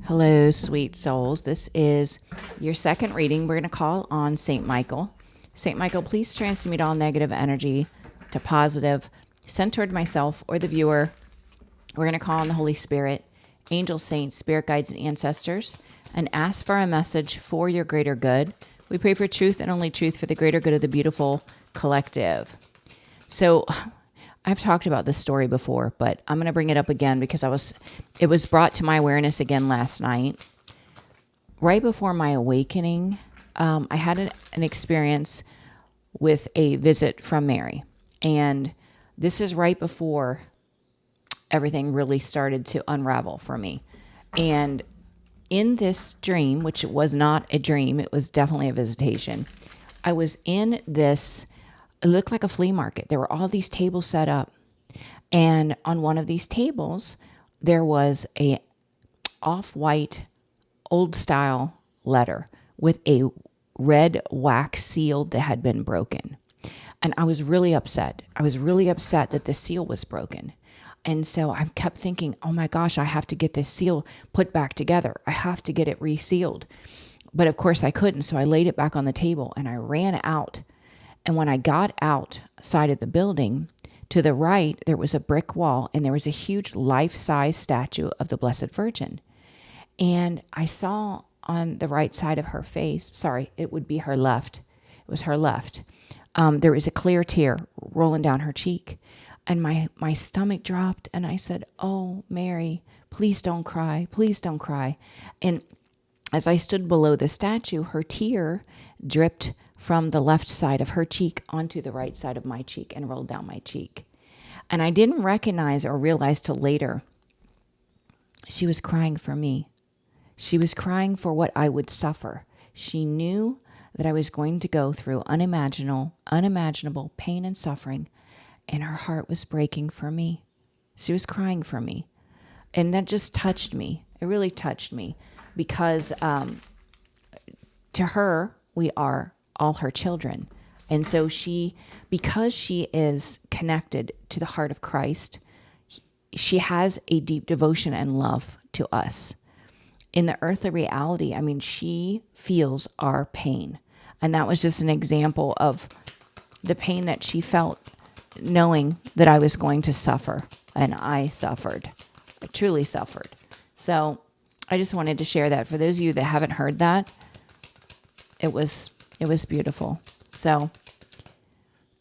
Hello, sweet souls. This is your second reading. We're going to call on St. Michael. St. Michael, please transmute all negative energy to positive, sent toward myself or the viewer. We're going to call on the Holy Spirit, angels, saints, spirit guides, and ancestors, and ask for a message for your greater good. We pray for truth and only truth for the greater good of the beautiful collective. So I've talked about this story before, but I'm going to bring it up again because it was brought to my awareness again last night. Right before my awakening, I had an experience with a visit from Mary. And this is right before everything really started to unravel for me. And in this dream, which was not a dream, it was definitely a visitation, I was in this, it looked like a flea market. There were all these tables set up. And on one of these tables, there was a off-white, old-style letter with a red wax seal that had been broken. And I was really upset. I was really upset that the seal was broken. And so I kept thinking, oh my gosh, I have to get this seal put back together. I have to get it resealed. But of course I couldn't. So I laid it back on the table and I ran out. And when I got outside of the building, to the right, there was a brick wall and there was a huge life-size statue of the Blessed Virgin. And I saw on the right side of her face, sorry, it would be her left. It was her left. There was a clear tear rolling down her cheek. And my stomach dropped and I said, oh, Mary, please don't cry. Please don't cry. And as I stood below the statue, her tear dripped from the left side of her cheek onto the right side of my cheek and rolled down my cheek. And I didn't recognize or realize till later, she was crying for me. She was crying for what I would suffer. She knew that I was going to go through unimaginable pain and suffering, and her heart was breaking for me. She was crying for me. And that just touched me. It really touched me because to her, we are all her children. And so because she is connected to the heart of Christ, she has a deep devotion and love to us. In the earthly reality, she feels our pain. And that was just an example of the pain that she felt knowing that I was going to suffer. And I suffered. I truly suffered. So I just wanted to share that. For those of you that haven't heard that, it was beautiful. So,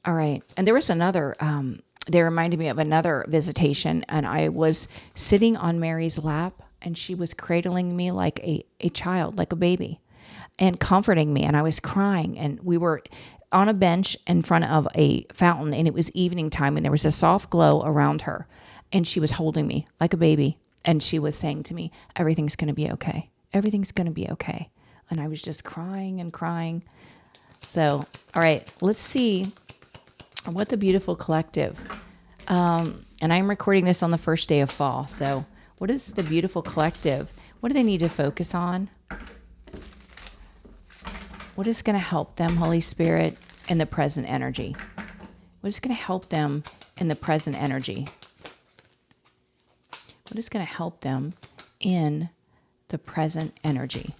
all right. And there was another, they reminded me of another visitation, and I was sitting on Mary's lap, and she was cradling me like a child, like a baby, and comforting me. And I was crying, and we were on a bench in front of a fountain, and it was evening time, and there was a soft glow around her, and she was holding me like a baby, and she was saying to me, everything's going to be okay. Everything's going to be okay. And I was just crying and crying. So, all right, let's see what the beautiful collective, and I'm recording this on the first day of fall. So what is the beautiful collective? What do they need to focus on? What is going to help them, Holy Spirit, in the present energy? What is going to help them in the present energy? What is going to help them in the present energy?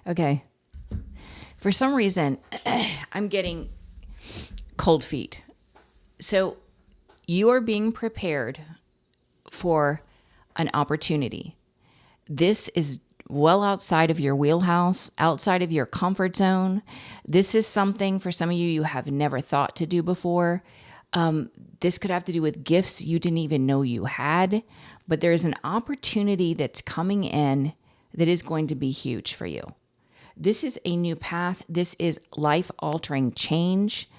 Okay. For some reason, I'm getting cold feet. So you are being prepared for an opportunity. This is well outside of your wheelhouse, outside of your comfort zone. This is something for some of you have never thought to do before. This could have to do with gifts you didn't even know you had, but there's an opportunity that's coming in that is going to be huge for you. This is a new path. This is life-altering change.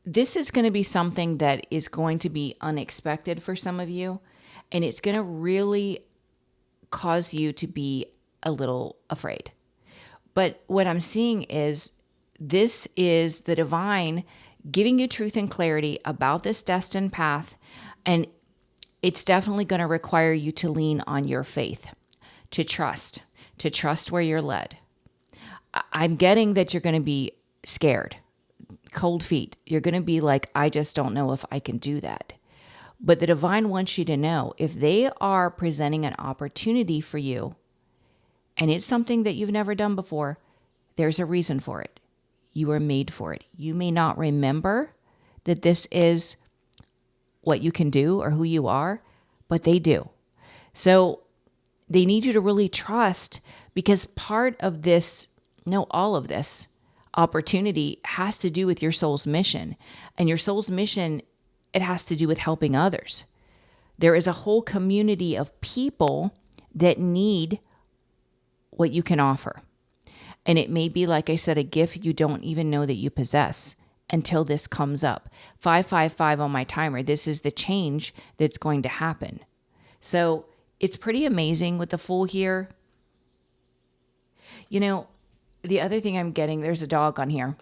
This is going to be something that is going to be unexpected for some of you, and it's going to really cause you to be a little afraid. But what I'm seeing is this is the divine giving you truth and clarity about this destined path, And it's definitely going to require you to lean on your faith, to trust where you're led. I'm getting that you're going to be scared, cold feet. You're going to be like, I just don't know if I can do that. But the divine wants you to know, if they are presenting an opportunity for you, and it's something that you've never done before, there's a reason for it. You are made for it. You may not remember that this is what you can do or who you are, but they do. So they need you to really trust, because part of this, no, all of this opportunity has to do with your soul's mission. And your soul's mission, it has to do with helping others. There is a whole community of people that need what you can offer. And it may be, like I said, a gift you don't even know that you possess until this comes up. 555 on my timer. This is the change that's going to happen. So it's pretty amazing with the Fool here. You know, the other thing I'm getting, there's a dog on here.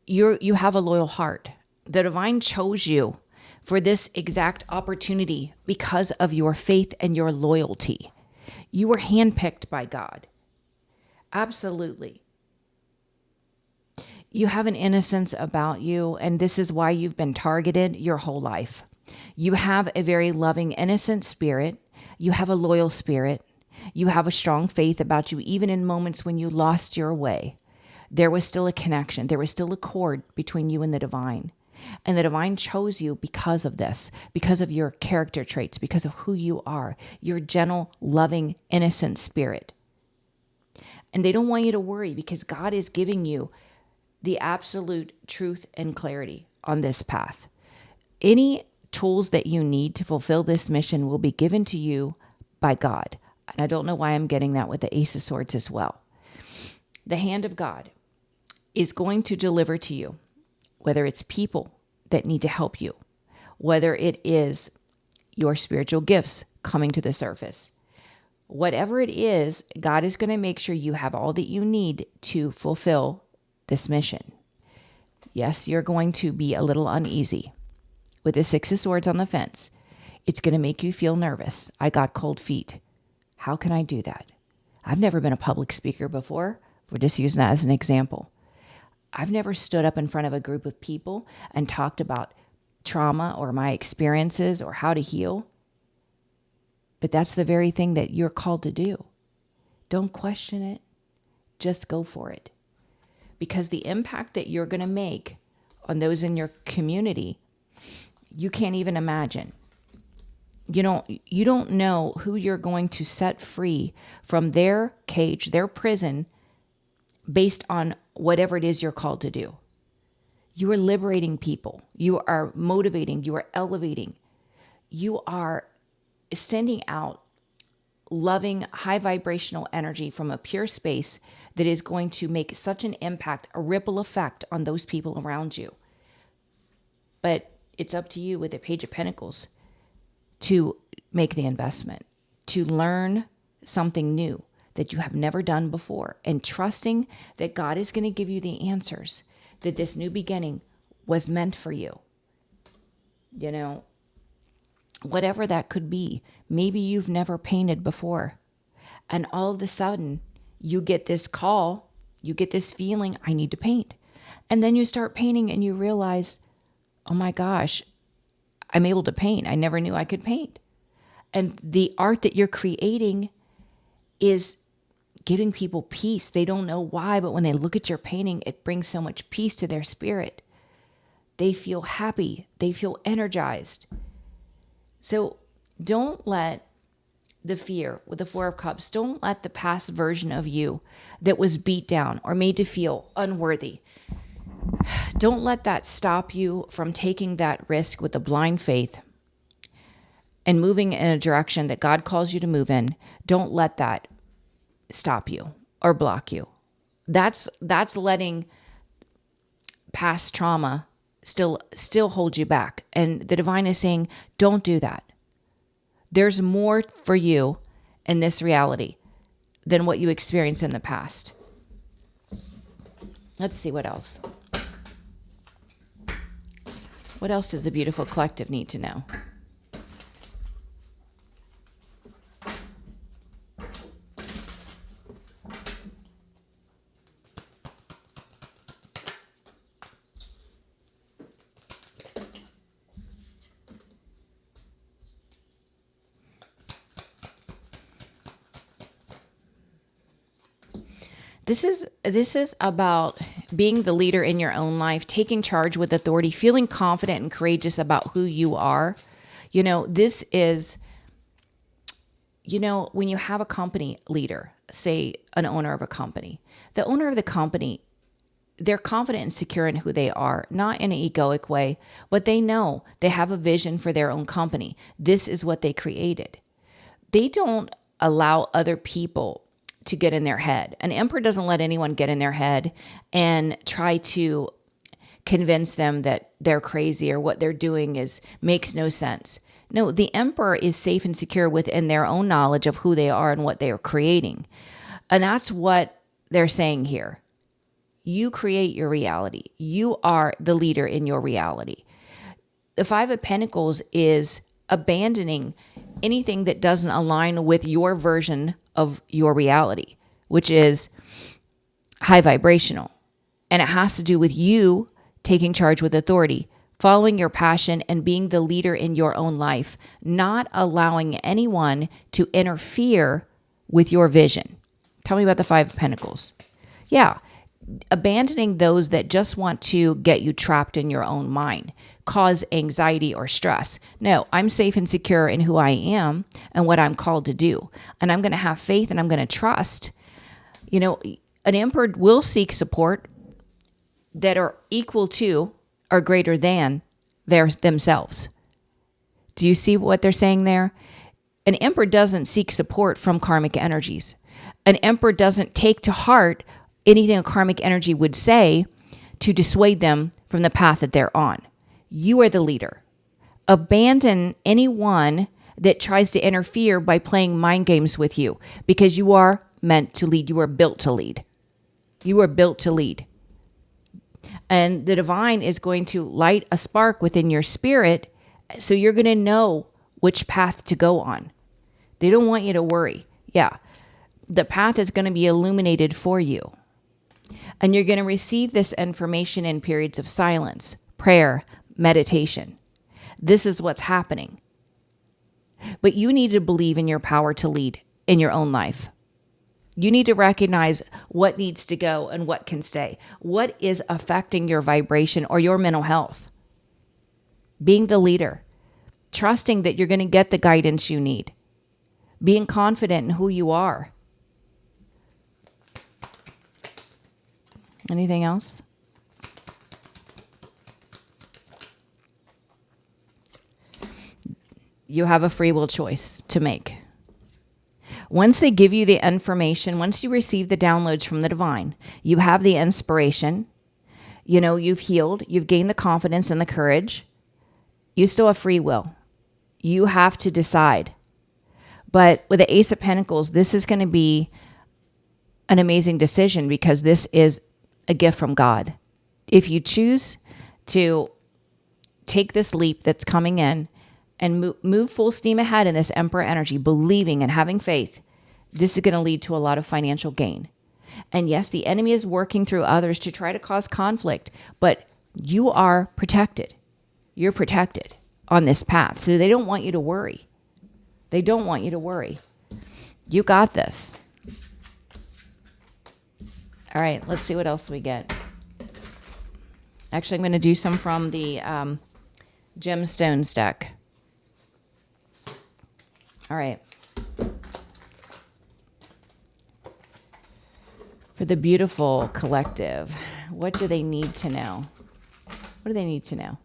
You have a loyal heart. The divine chose you for this exact opportunity because of your faith and your loyalty. You were handpicked by God. Absolutely. You have an innocence about you, and this is why you've been targeted your whole life. You have a very loving, innocent spirit. You have a loyal spirit. You have a strong faith about you, even in moments when you lost your way. There was still a connection. There was still a cord between you and the divine. And the divine chose you because of this, because of your character traits, because of who you are, your gentle, loving, innocent spirit. And they don't want you to worry, because God is giving you the absolute truth and clarity on this path. Any tools that you need to fulfill this mission will be given to you by God. And I don't know why I'm getting that with the Ace of Swords as well. The hand of God is going to deliver to you, whether it's people that need to help you, whether it is your spiritual gifts coming to the surface. Whatever it is, God is going to make sure you have all that you need to fulfill this mission. Yes, you're going to be a little uneasy. With the Six of Swords on the fence, it's going to make you feel nervous. I got cold feet. How can I do that? I've never been a public speaker before. We're just using that as an example. I've never stood up in front of a group of people and talked about trauma or my experiences or how to heal. But that's the very thing that you're called to do. Don't question it. Just go for it. Because the impact that you're going to make on those in your community, you can't even imagine. You don't know who you're going to set free from their cage, their prison, based on whatever it is you're called to do. You are liberating people. You are motivating. You are elevating. You are sending out loving, high vibrational energy from a pure space that is going to make such an impact, a ripple effect on those people around you. But it's up to you with the Page of Pentacles to make the investment, to learn something new that you have never done before, and trusting that God is going to give you the answers, that this new beginning was meant for you. You know, whatever that could be. Maybe you've never painted before, and all of a sudden you get this call, you get this feeling, I need to paint. And then you start painting and you realize, oh my gosh, I'm able to paint. I never knew I could paint. And the art that you're creating is giving people peace. They don't know why, but when they look at your painting, it brings so much peace to their spirit. They feel happy. They feel energized. So don't let the fear with the Four of Cups, don't let the past version of you that was beat down or made to feel unworthy, don't let that stop you from taking that risk with a blind faith and moving in a direction that God calls you to move in. Don't let that stop you or block you. That's letting past trauma still hold you back. And the divine is saying, don't do that. There's more for you in this reality than what you experienced in the past. Let's see what else. What else does the beautiful collective need to know? This is about being the leader in your own life, taking charge with authority, feeling confident and courageous about who you are. This is, when you have a company leader, say an owner of a company, the owner of the company, they're confident and secure in who they are, not in an egoic way, but they know they have a vision for their own company. This is what they created. They don't allow other people to get in their head. An emperor doesn't let anyone get in their head and try to convince them that they're crazy or what they're doing makes no sense. No, the emperor is safe and secure within their own knowledge of who they are and what they are creating. And that's what they're saying here. You create your reality. You are the leader in your reality. The Five of Pentacles is abandoning anything that doesn't align with your version of your reality, which is high vibrational. And it has to do with you taking charge with authority, following your passion and being the leader in your own life, not allowing anyone to interfere with your vision. Tell me about the Five of Pentacles. Yeah, abandoning those that just want to get you trapped in your own mind, cause anxiety or stress. No, I'm safe and secure in who I am and what I'm called to do. And I'm going to have faith and I'm going to trust. An emperor will seek support that are equal to or greater than themselves. Do you see what they're saying there? An emperor doesn't seek support from karmic energies. An emperor doesn't take to heart anything a karmic energy would say to dissuade them from the path that they're on. You are the leader. Abandon anyone that tries to interfere by playing mind games with you, because you are meant to lead. You are built to lead. You are built to lead. And the divine is going to light a spark within your spirit, so you're going to know which path to go on. They don't want you to worry. Yeah, the path is going to be illuminated for you. And you're going to receive this information in periods of silence, prayer, meditation. This is what's happening. But you need to believe in your power to lead in your own life. You need to recognize what needs to go and what can stay. What is affecting your vibration or your mental health? Being the leader, trusting that you're going to get the guidance you need, being confident in who you are. Anything else? You have a free will choice to make. Once they give you the information, once you receive the downloads from the divine, you have the inspiration, you've healed, you've gained the confidence and the courage. You still have free will. You have to decide. But with the Ace of Pentacles, this is going to be an amazing decision, because this is a gift from God. If you choose to take this leap that's coming in and move full steam ahead in this Emperor energy, believing and having faith, this is going to lead to a lot of financial gain. And yes, the enemy is working through others to try to cause conflict, but you are protected. You're protected on this path. So they don't want you to worry. They don't want you to worry. You got this. All right, let's see what else we get. Actually, I'm going to do some from the gemstones deck. All right. For the beautiful collective, what do they need to know? What do they need to know?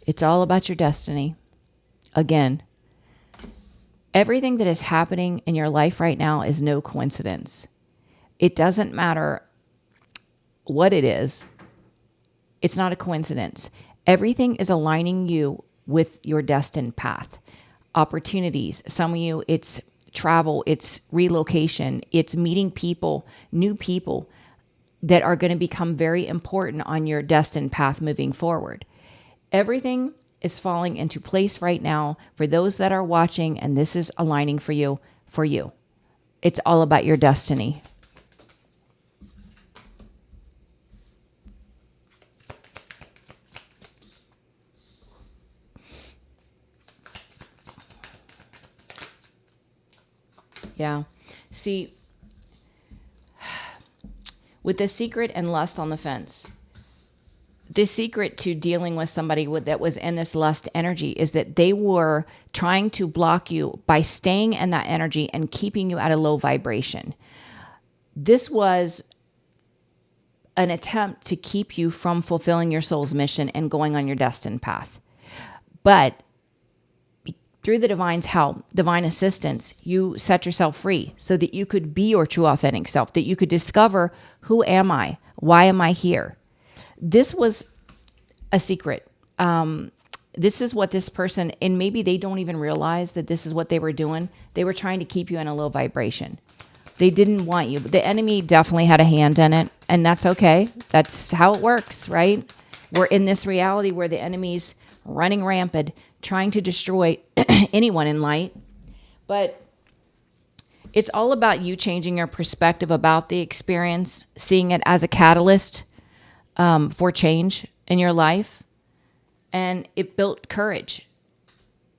It's all about your destiny. Again, everything that is happening in your life right now is no coincidence. It doesn't matter what it is. It's not a coincidence. Everything is aligning you with your destined path. opportunities. Some of you, it's travel, it's relocation, it's meeting people, new people that are going to become very important on your destined path moving forward. Everything is falling into place right now for those that are watching, and this is aligning for you, for you. It's all about your destiny. Yeah. See, with the secret and lust on the fence, the secret to dealing with somebody that was in this lust energy is that they were trying to block you by staying in that energy and keeping you at a low vibration. This was an attempt to keep you from fulfilling your soul's mission and going on your destined path. But through the divine's help, divine assistance, you set yourself free so that you could be your true authentic self, that you could discover, who am I? Why am I here? This was a secret. This is what this person, and maybe they don't even realize that this is what they were doing. They were trying to keep you in a low vibration. They didn't want you. The enemy definitely had a hand in it, and that's okay. That's how it works, right? We're in this reality where the enemy's running rampant, trying to destroy anyone in light. But it's all about you changing your perspective about the experience, seeing it as a catalyst for change in your life. And it built courage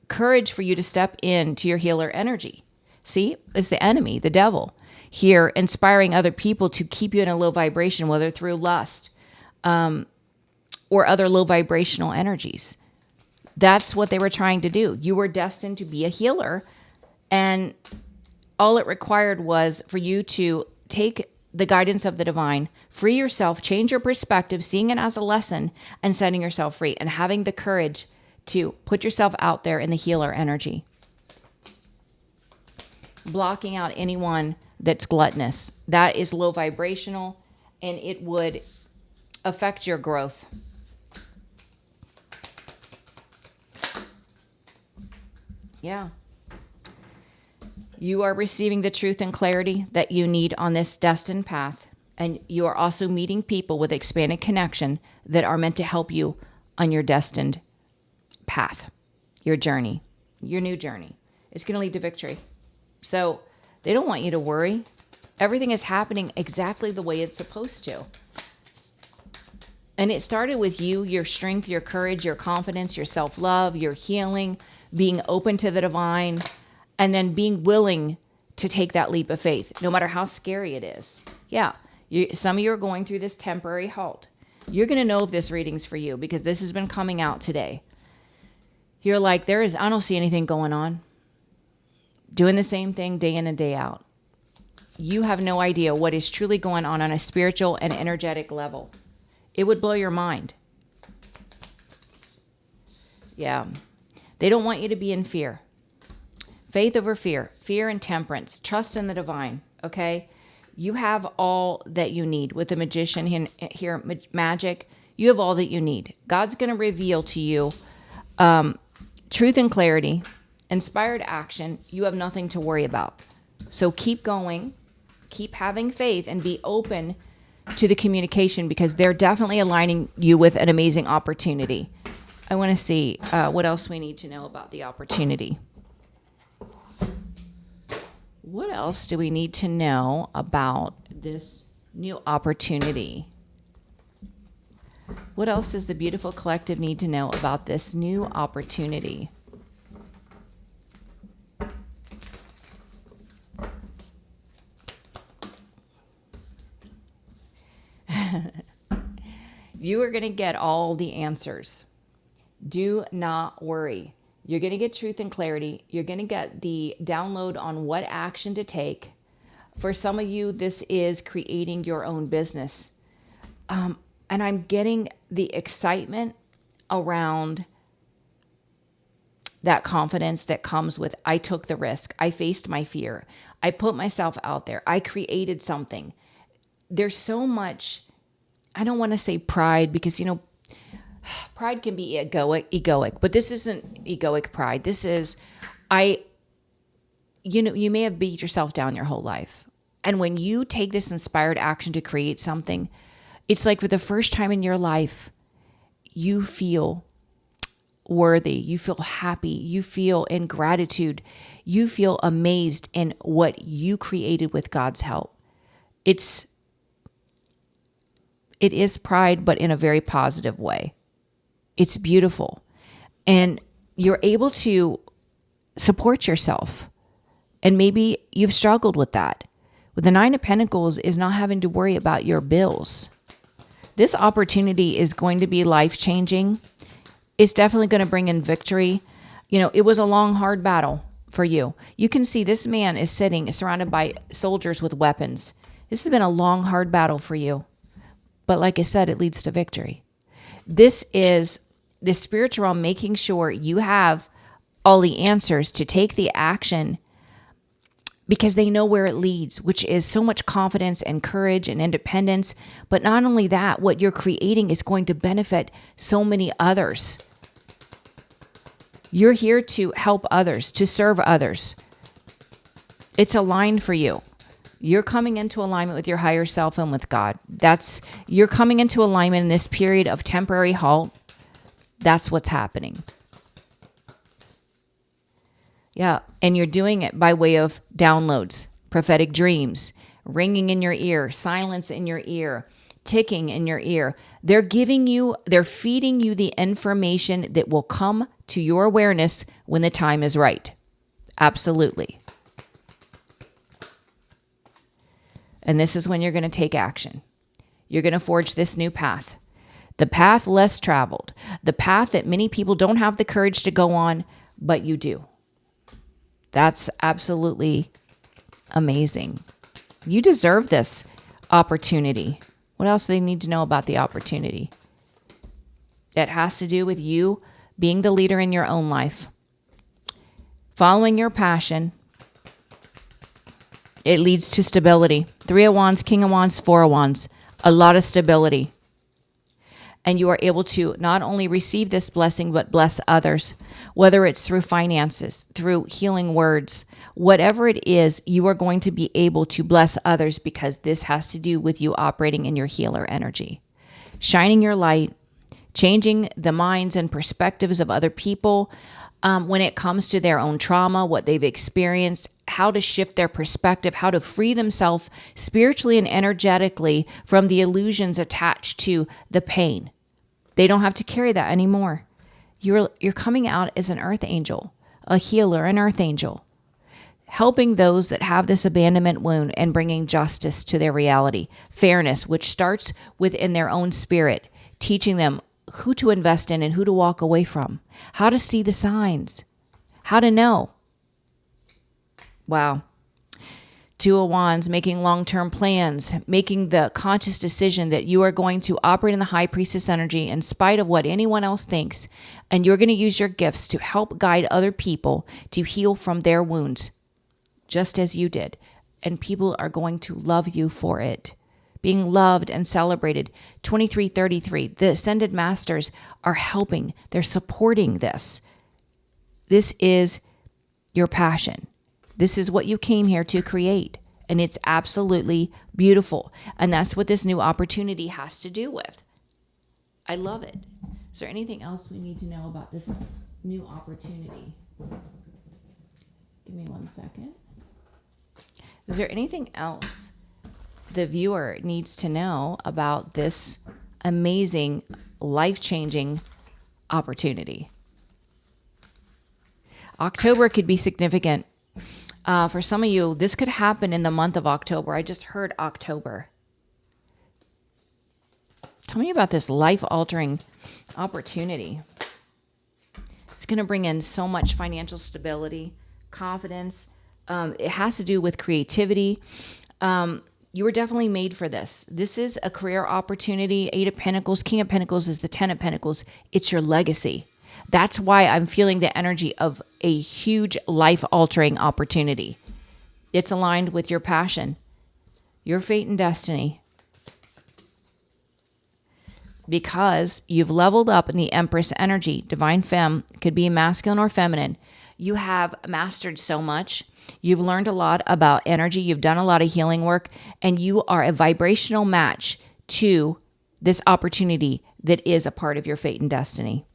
for you to step into your healer energy. See, it's the enemy, the devil, here inspiring other people to keep you in a low vibration, whether through lust or other low vibrational energies. That's what they were trying to do. You were destined to be a healer, and all it required was for you to take the guidance of the divine, free yourself, change your perspective, seeing it as a lesson, and setting yourself free, and having the courage to put yourself out there in the healer energy. Blocking out anyone that's gluttonous. That is low vibrational, and it would affect your growth. Yeah. You are receiving the truth and clarity that you need on this destined path. And you are also meeting people with expanded connection that are meant to help you on your destined path, your journey, your new journey. It's going to lead to victory. So they don't want you to worry. Everything is happening exactly the way it's supposed to. And it started with you, your strength, your courage, your confidence, your self-love, your healing, being open to the divine, and then being willing to take that leap of faith, no matter how scary it is. Yeah, some of you are going through this temporary halt. You're going to know if this reading's for you because this has been coming out today. You're like, I don't see anything going on. Doing the same thing day in and day out. You have no idea what is truly going on a spiritual and energetic level. It would blow your mind. Yeah. They don't want you to be in fear. Faith over fear. Fear and temperance. Trust in the divine. Okay? You have all that you need. With the magician here, magic, you have all that you need. God's going to reveal to you truth and clarity, inspired action. You have nothing to worry about. So keep going. Keep having faith and be open to the communication because they're definitely aligning you with an amazing opportunity. I want to see what else we need to know about the opportunity. What else do we need to know about this new opportunity? What else does the beautiful collective need to know about this new opportunity? You are going to get all the answers. Do not worry. You're going to get truth and clarity. You're going to get the download on what action to take. For some of you, this is creating your own business. And I'm getting the excitement around that confidence that comes with, I took the risk. I faced my fear. I put myself out there. I created something. There's so much, I don't want to say pride because, pride can be egoic, but this isn't egoic pride. This is, You may have beat yourself down your whole life. And when you take this inspired action to create something, it's like for the first time in your life, you feel worthy, you feel happy, you feel in gratitude, you feel amazed in what you created with God's help. It is pride, but in a very positive way. It's beautiful. And you're able to support yourself. And maybe you've struggled with that. With the Nine of Pentacles is not having to worry about your bills. This opportunity is going to be life-changing. It's definitely going to bring in victory. It was a long, hard battle for you. You can see this man is sitting surrounded by soldiers with weapons. This has been a long, hard battle for you. But like I said, it leads to victory. This is the spiritual realm making sure you have all the answers to take the action because they know where it leads, which is so much confidence and courage and independence. But not only that, what you're creating is going to benefit so many others. You're here to help others, to serve others. It's aligned for you. You're coming into alignment with your higher self and with God. You're coming into alignment in this period of temporary halt. That's what's happening. Yeah, and you're doing it by way of downloads, prophetic dreams, ringing in your ear, silence in your ear, ticking in your ear. They're feeding you the information that will come to your awareness when the time is right. Absolutely. And this is when you're going to take action. You're going to forge this new path. The path less traveled. The path that many people don't have the courage to go on, but you do. That's absolutely amazing. You deserve this opportunity. What else do they need to know about the opportunity? It has to do with you being the leader in your own life, following your passion. It leads to stability. 3 of Wands, King of Wands, 4 of Wands. A lot of stability. And you are able to not only receive this blessing, but bless others, whether it's through finances, through healing words, whatever it is, you are going to be able to bless others because this has to do with you operating in your healer energy, shining your light, changing the minds and perspectives of other people when it comes to their own trauma, what they've experienced, how to shift their perspective, how to free themselves spiritually and energetically from the illusions attached to the pain. They don't have to carry that anymore. You're coming out as an earth angel, a healer, an earth angel, helping those that have this abandonment wound and bringing justice to their reality, fairness, which starts within their own spirit, teaching them who to invest in and who to walk away from, how to see the signs, how to know. Wow. 2 of Wands, making long-term plans, making the conscious decision that you are going to operate in the high priestess energy in spite of what anyone else thinks, and you're going to use your gifts to help guide other people to heal from their wounds, just as you did. And people are going to love you for it. Being loved and celebrated. 2333, the Ascended Masters are helping. They're supporting this. This is your passion. This is what you came here to create. And it's absolutely beautiful. And that's what this new opportunity has to do with. I love it. Is there anything else we need to know about this new opportunity? Give me 1 second. Is there anything else the viewer needs to know about this amazing, life-changing opportunity? October could be significant. For some of you, this could happen in the month of October. I just heard October. Tell me about this life-altering opportunity. It's going to bring in so much financial stability, confidence. It has to do with creativity. You were definitely made for this. This is a career opportunity. 8 of Pentacles, King of Pentacles is the 10 of Pentacles. It's your legacy. That's why I'm feeling the energy of a huge life-altering opportunity. It's aligned with your passion, your fate and destiny. Because you've leveled up in the Empress energy. Divine Femme could be masculine or feminine. You have mastered so much. You've learned a lot about energy. You've done a lot of healing work, and you are a vibrational match to this opportunity that is a part of your fate and destiny.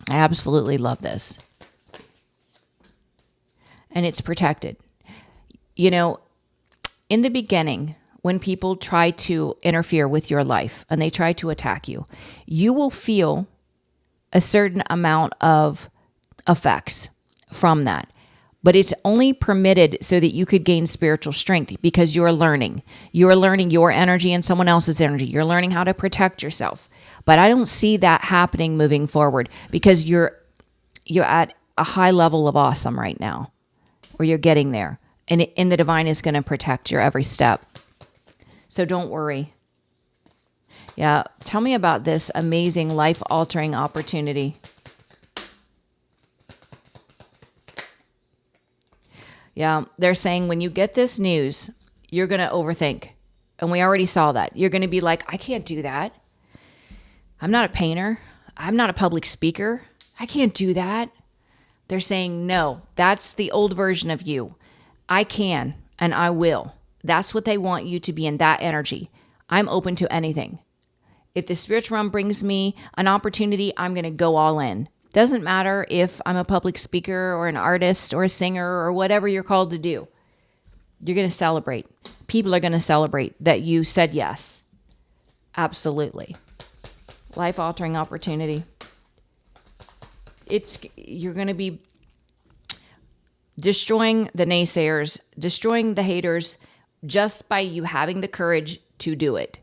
I absolutely love this. And it's protected. You know, in the beginning, when people try to interfere with your life and they try to attack you, you will feel a certain amount of effects from that. But it's only permitted so that you could gain spiritual strength because you're learning. You're learning your energy and someone else's energy. You're learning how to protect yourself. But I don't see that happening moving forward because you're at a high level of awesome right now, or you're getting there. And the divine is going to protect your every step. So don't worry. Yeah, tell me about this amazing life-altering opportunity. Yeah, they're saying when you get this news, you're going to overthink. And we already saw that. You're going to be like, I can't do that. I'm not a painter. I'm not a public speaker. I can't do that. They're saying, no, that's the old version of you. I can and I will. That's what they want you to be in, that energy. I'm open to anything. If the spiritual realm brings me an opportunity, I'm going to go all in. Doesn't matter if I'm a public speaker or an artist or a singer or whatever you're called to do. You're going to celebrate. People are going to celebrate that you said yes. Absolutely. Life-altering opportunity. You're going to be destroying the naysayers, destroying the haters just by you having the courage to do it.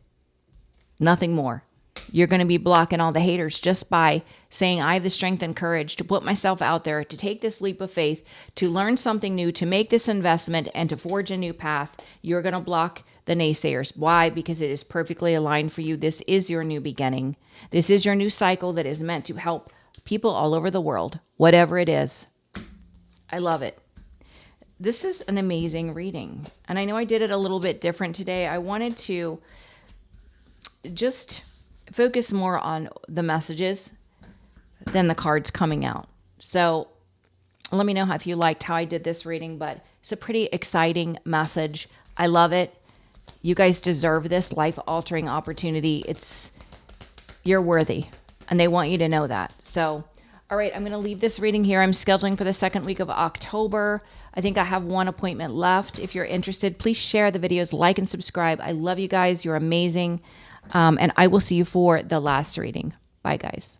Nothing more. You're going to be blocking all the haters just by saying, I have the strength and courage to put myself out there, to take this leap of faith, to learn something new, to make this investment, and to forge a new path. You're going to block the naysayers. Why? Because it is perfectly aligned for you. This is your new beginning. This is your new cycle that is meant to help people all over the world, whatever it is. I love it. This is an amazing reading. And I know I did it a little bit different today. I wanted to just focus more on the messages than the cards coming out. So let me know if you liked how I did this reading, but it's a pretty exciting message. I love it. You guys deserve this life-altering opportunity. You're worthy, and they want you to know that. So, all right, I'm going to leave this reading here. I'm scheduling for the second week of October. I think I have one appointment left. If you're interested, please share the videos, like and subscribe. I love you guys. You're amazing. And I will see you for the last reading. Bye, guys.